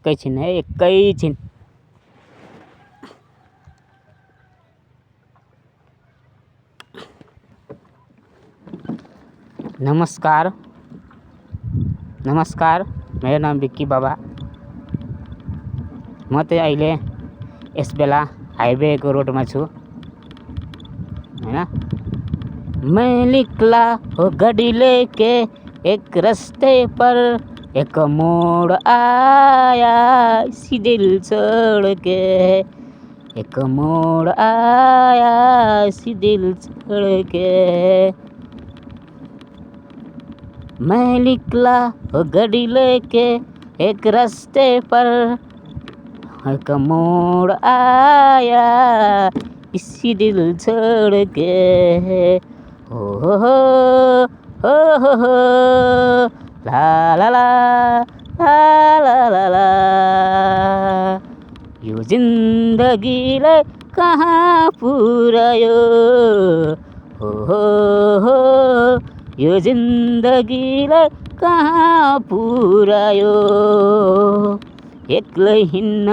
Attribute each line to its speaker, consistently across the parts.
Speaker 1: एकैछिन है, एकैछिन। नमस्कार, मेरो नाम विक्की बाबा। म चाहिँ अहिले यस बेला हाइवेको रोडमा छु हैन। मैं निकला हो गाड़ी लेके एक रास्ते पर, एक मोड़ आया इसी दिल छोड़ के, एक मोड़ आया इसी दिल छोड़ के। मैं निकला हो गाड़ी लेके एक रास्ते पर, एक मोड़ आया इसी दिल छोड़ के। हो ला ला ला ला ला ला। यो जिन्दगीलाई कहाँ पुर्यायो, हो यो जिन्दगीलाई कहाँ पुर्यायो। एक्लै हिँड्न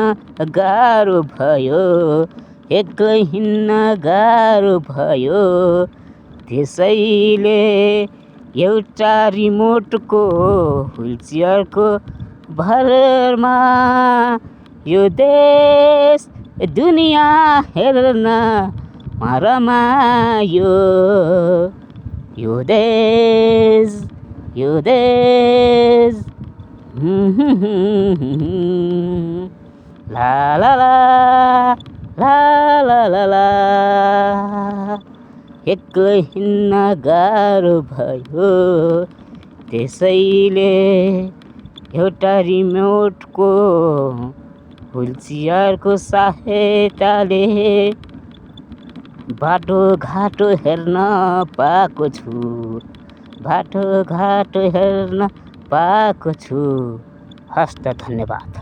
Speaker 1: गाह्रो भयो, एक्लै हिँड्न गाह्रो भयो। त्यसैले एउटा रिमोटको व्हिलचेयरको भरमा यो देश दुनियाँ हेर्न रमायो। यो देश ला ला ला ला ला ला ला। एक्लै हिँड्न गाह्रो भयो, त्यसैले एउटा रिमोटको व्हिलचेयरको सहायताले बाटोघाटो हेर्न पाएको छु, बाटोघाटो हेर्न पाएको छु। हस्त, धन्यवाद।